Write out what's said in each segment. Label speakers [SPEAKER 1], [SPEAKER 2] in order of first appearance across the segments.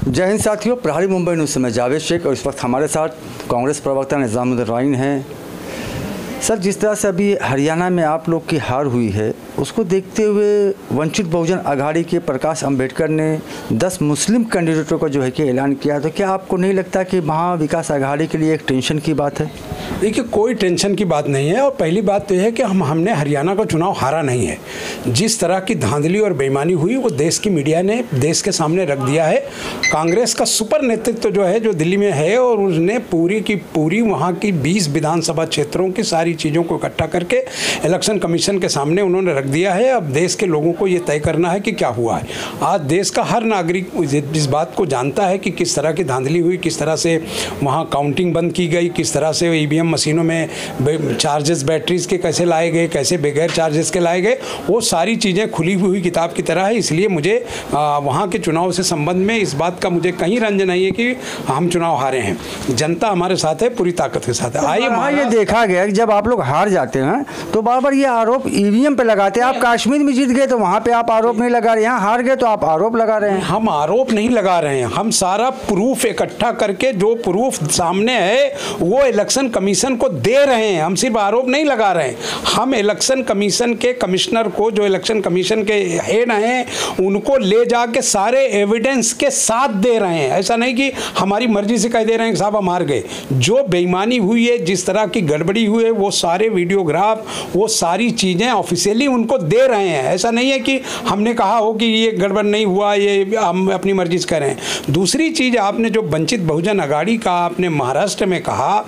[SPEAKER 1] जय हिंद साथियों, प्रहारी मुंबई न्यूज़ से मैं जावेद शेख और इस वक्त हमारे साथ कांग्रेस प्रवक्ता निज़ामुद्दीन हैं। सर, जिस तरह से अभी हरियाणा में आप लोग की हार हुई है, उसको देखते हुए वंचित बहुजन आघाड़ी के प्रकाश अंबेडकर ने 10 मुस्लिम कैंडिडेटों का जो है कि ऐलान किया, तो क्या आपको नहीं लगता कि महा विकास आघाड़ी के लिए एक टेंशन की बात है?
[SPEAKER 2] देखिए, कोई टेंशन की बात नहीं है। और पहली बात तो यह है कि हमने हरियाणा का चुनाव हारा नहीं है। जिस तरह की धांधली और बेईमानी हुई वो देश की मीडिया ने देश के सामने रख दिया है। कांग्रेस का सुपर नेतृत्व जो है, जो दिल्ली में है, और उसने पूरी की पूरी वहाँ की 20 विधानसभा क्षेत्रों की सारी चीज़ों को इकट्ठा करके इलेक्शन कमीशन के सामने उन्होंने रख दिया है। अब देश के लोगों को ये तय करना है कि क्या हुआ है। आज देश का हर नागरिक इस बात को जानता है कि किस तरह की धांधली हुई, किस तरह से वहाँ काउंटिंग बंद की गई, किस तरह से ईवीएम मशीनों में चार्जेस बैटरीज के कैसे लाए गए, कैसे बगैर चार्जेस के लाए गए, वो सारी चीज़ें खुली हुई किताब की तरह है। इसलिए मुझे वहाँ के चुनाव से संबंध में इस बात का मुझे कहीं रंज नहीं है कि हम चुनाव हारे हैं। जनता हमारे साथ है, पूरी ताकत के साथ है।
[SPEAKER 1] आइए, ये देखा गया कि जब आप लोग हार जाते हैं तो बार बार ये आरोप ईवीएम पे लगाते हैं। आप कश्मीर में जीत गए तो वहाँ पे आप आरोप नहीं लगा रहे, यहाँ हार गए तो आप आरोप लगा रहे हैं।
[SPEAKER 2] हम आरोप नहीं लगा रहे हैं, हम सारा प्रूफ इकट्ठा करके जो प्रूफ सामने है वो इलेक्शन कमीशन को दे रहे हैं। हम सिर्फ आरोप नहीं लगा रहे हैं, हम इलेक्शन कमीशन के कमिश्नर को, जो इलेक्शन कमीशन के हेड हैं, उनको ले जाके सारे एविडेंस के साथ दे रहे हैं। ऐसा नहीं कि हमारी मर्जी से कह दे रहे हैं कि साहब हम हार गए। जो बेईमानी हुई है, जिस तरह की गड़बड़ी हुई है, वो सारे वीडियोग्राफ, वो सारी चीज़ें ऑफिशियली उनको दे रहे हैं। ऐसा नहीं है कि हमने कहा हो कि ये गड़बड़ नहीं हुआ, ये हम अपनी मर्जी से करें। दूसरी चीज़, आपने जो वंचित बहुजन आघाड़ी का आपने महाराष्ट्र में कहा,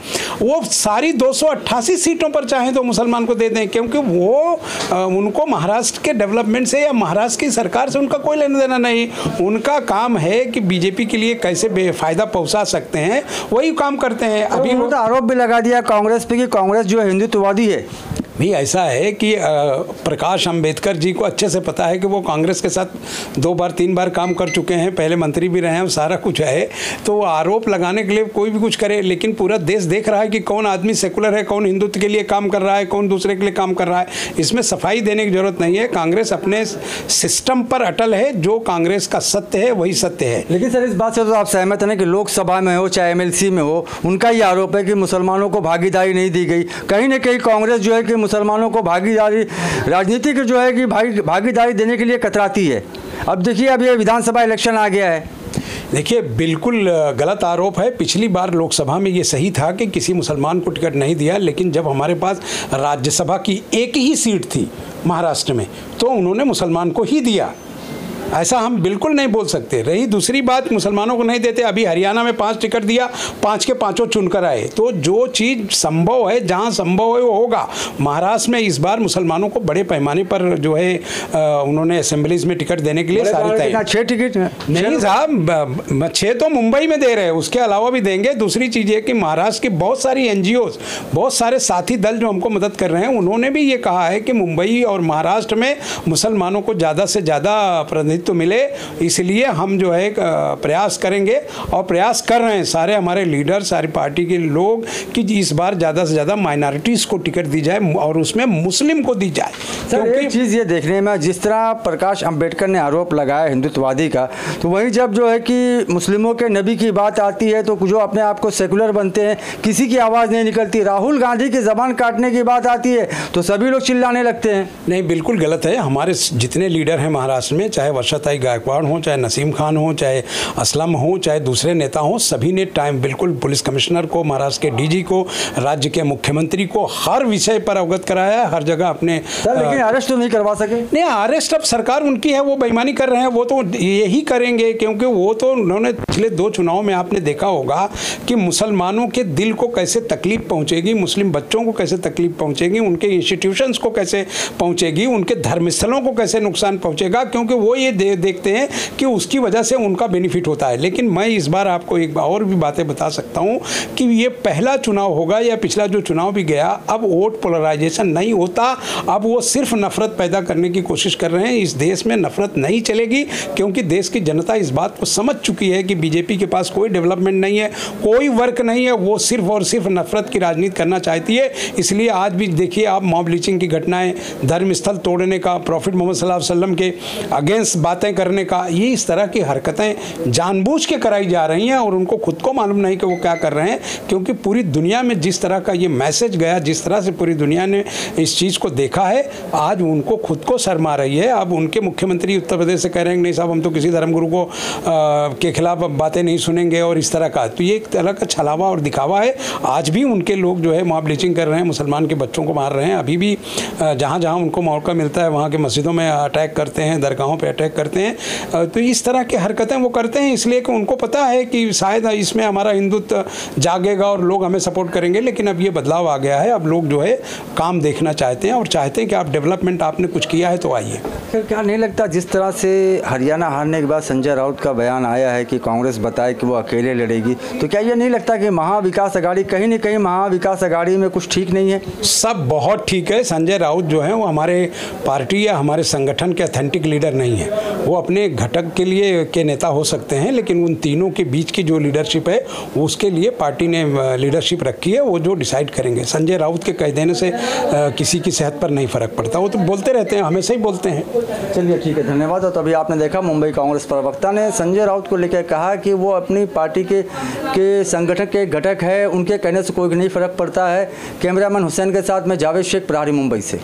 [SPEAKER 2] वो सारी 288 सीटों पर चाहें तो मुसलमान को दे दें, क्योंकि वो उनको महाराष्ट्र के डेवलपमेंट से या महाराष्ट्र की सरकार से उनका कोई लेना देना नहीं। उनका काम है कि बीजेपी के लिए कैसे बेफायदा पहुंचा सकते हैं, वही काम करते हैं।
[SPEAKER 1] अभी तो आरोप भी लगा दिया कांग्रेस पे कि कांग्रेस जो है हिंदुत्ववादी है।
[SPEAKER 2] भी ऐसा है कि प्रकाश अंबेडकर जी को अच्छे से पता है कि वो कांग्रेस के साथ 2 बार 3 बार काम कर चुके हैं, पहले मंत्री भी रहे हैं, सारा कुछ है। तो वो आरोप लगाने के लिए कोई भी कुछ करे, लेकिन पूरा देश देख रहा है कि कौन आदमी सेकुलर है, कौन हिंदुत्व के लिए काम कर रहा है, कौन दूसरे के लिए काम कर रहा है। इसमें सफाई देने की जरूरत नहीं है। कांग्रेस अपने सिस्टम पर अटल है, जो कांग्रेस का सत्य है वही सत्य है।
[SPEAKER 1] लेकिन सर, इस बात से तो आप सहमत हैं कि लोकसभा में हो चाहे MLC में हो, उनका ही आरोप है कि मुसलमानों को भागीदारी नहीं दी गई। कहीं ना कहीं कांग्रेस जो है कि मुसलमानों को भागीदारी, राजनीति की जो है कि भागीदारी देने के लिए कतराती है। अब देखिए, अब ये विधानसभा इलेक्शन आ गया है।
[SPEAKER 2] देखिए, बिल्कुल गलत आरोप है। पिछली बार लोकसभा में ये सही था कि किसी मुसलमान को टिकट नहीं दिया, लेकिन जब हमारे पास राज्यसभा की एक ही सीट थी महाराष्ट्र में, तो उन्होंने मुसलमान को ही दिया। ऐसा हम बिल्कुल नहीं बोल सकते। रही दूसरी बात, मुसलमानों को नहीं देते। अभी हरियाणा में 5 टिकट दिया, 5 के 5 चुनकर आए। तो जो चीज़ संभव है, जहां संभव है वो होगा। महाराष्ट्र में इस बार मुसलमानों को बड़े पैमाने पर जो है उन्होंने असेंबलीज में टिकट देने के लिए सारी तैयारी।
[SPEAKER 1] 6 टिकट
[SPEAKER 2] नहीं साहब, 6 तो मुंबई में दे रहे हैं, उसके अलावा भी देंगे। दूसरी चीज़ है कि महाराष्ट्र की बहुत सारी NGOs, बहुत सारे साथी दल जो हमको मदद कर रहे हैं, उन्होंने भी ये कहा है कि मुंबई और महाराष्ट्र में मुसलमानों को ज़्यादा से ज़्यादा तो मिले। इसलिए हम जो है प्रयास करेंगे और प्रयास कर रहे हैं सारे हमारे लीडर, सारी पार्टी के लोग, कि इस बार ज़्यादा से ज़्यादा माइनॉरिटीज़ को टिकट दी जाए और उसमें मुस्लिम को दी जाए।
[SPEAKER 1] सर, एक चीज़ ये देखने में, जिस तरह प्रकाश अंबेडकर ने आरोप लगाया हिंदुत्ववादी का, तो वहीं जब जो है कि मुस्लिमों के नबी की बात आती है तो जो अपने आप को सेकुलर बनते हैं, किसी की आवाज़ नहीं निकलती। राहुल गांधी की ज़बान काटने की बात आती है तो सभी लोग चिल्लाने लगते हैं।
[SPEAKER 2] नहीं, बिल्कुल गलत है। हमारे जितने लीडर हैं महाराष्ट्र में, चाहे वर्षाताई गायकवाड़ हो, चाहे नसीम खान हो, चाहे असलम हो, चाहे दूसरे नेता हो, सभी ने टाइम बिल्कुल पुलिस कमिश्नर को, महाराष्ट्र के DG को, राज्य के मुख्यमंत्री को हर विषय पर अवगत कराया है, हर जगह अपने।
[SPEAKER 1] लेकिन अरेस्ट तो नहीं करवा सके।
[SPEAKER 2] नहीं, अरेस्ट अब सरकार उनकी है, वो बेईमानी कर रहे हैं, वो तो यही करेंगे, क्योंकि वो तो उन्होंने पिछले 2 चुनाव में आपने देखा होगा कि मुसलमानों के दिल को कैसे तकलीफ पहुंचेगी, मुस्लिम बच्चों को कैसे तकलीफ पहुंचेगी, उनके इंस्टीट्यूशंस को कैसे पहुंचेगी, उनके धर्मस्थलों को कैसे नुकसान पहुंचेगा, क्योंकि वो ये देखते हैं कि उसकी वजह से उनका बेनिफिट होता है। लेकिन मैं इस बार आपको एक और भी बातें बता सकता हूं कि ये पहला चुनाव होगा, या पिछला जो चुनाव भी गया, अब वोट पोलराइजेशन नहीं होता। अब वो सिर्फ नफरत पैदा करने की कोशिश कर रहे हैं। इस देश में नफरत नहीं चलेगी, क्योंकि देश की जनता इस बात को समझ चुकी है कि बीजेपी के पास कोई डेवलपमेंट नहीं है, कोई वर्क नहीं है, वो सिर्फ और सिर्फ नफरत की राजनीति करना चाहती है। इसलिए आज भी देखिए आप मॉब लिंचिंग की घटनाएं, धर्मस्थल तोड़ने का, प्रॉफिट मोहम्मद सल्लल्लाहु अलैहि वसल्लम के अगेंस्ट बातें करने का, ये इस तरह की हरकतें जानबूझ के कराई जा रही हैं और उनको खुद को मालूम नहीं कि वो क्या कर रहे हैं। क्योंकि पूरी दुनिया में जिस तरह का ये मैसेज गया, जिस तरह से पूरी दुनिया ने इस चीज़ को देखा है, आज उनको खुद को शर्म आ रही है। अब उनके मुख्यमंत्री उत्तर प्रदेश से कह रहे हैं नहीं साहब हम तो किसी धर्मगुरु को के खिलाफ बातें नहीं सुनेंगे और इस तरह का, तो ये एक तरह का छलावा और दिखावा है। आज भी उनके लोग जो है मॉब लिंचिंग कर रहे हैं, मुसलमान के बच्चों को मार रहे हैं। अभी भी जहाँ जहाँ उनको मौका मिलता है वहाँ के मस्जिदों में अटैक करते हैं, दरगाहों पे अटैक करते हैं। तो इस तरह की हरकतें वो करते हैं इसलिए कि उनको पता है कि शायद इसमें हमारा हिंदुत्व जागेगा और लोग हमें सपोर्ट करेंगे। लेकिन अब ये बदलाव आ गया है, अब लोग जो है काम देखना चाहते हैं और चाहते हैं कि आप डेवलपमेंट आपने कुछ किया है तो आइए।
[SPEAKER 1] क्या नहीं लगता जिस तरह से हरियाणा हारने के बाद संजय राउत का बयान आया है कि कांग्रेस बताए कि वो अकेले लड़ेगी, तो क्या ये नहीं लगता कि महाविकास अघाड़ी कहीं न कहीं महाविकास अघाड़ी में कुछ ठीक नहीं है?
[SPEAKER 2] सब बहुत ठीक है। संजय राउत जो है वो हमारे पार्टी या हमारे संगठन के ऑथेंटिक लीडर नहीं है। वो अपने घटक के लिए के नेता हो सकते हैं, लेकिन उन तीनों के बीच की जो लीडरशिप है उसके लिए पार्टी ने लीडरशिप रखी है, वो जो डिसाइड करेंगे। संजय राउत के कह देने से किसी की सेहत पर नहीं फर्क पड़ता, वो तो बोलते रहते हैं, हमेशा ही बोलते हैं।
[SPEAKER 1] चलिए ठीक है, धन्यवाद। और तभी आपने देखा मुंबई कांग्रेस प्रवक्ता ने संजय राउत को लेकर कहा कि वो अपनी पार्टी के संगठन के घटक है, उनके कहने से कोई नहीं फर्क पड़ता है। कैमरामैन हुसैन के साथ मैं जावेद शेख, प्रहारी मुंबई से।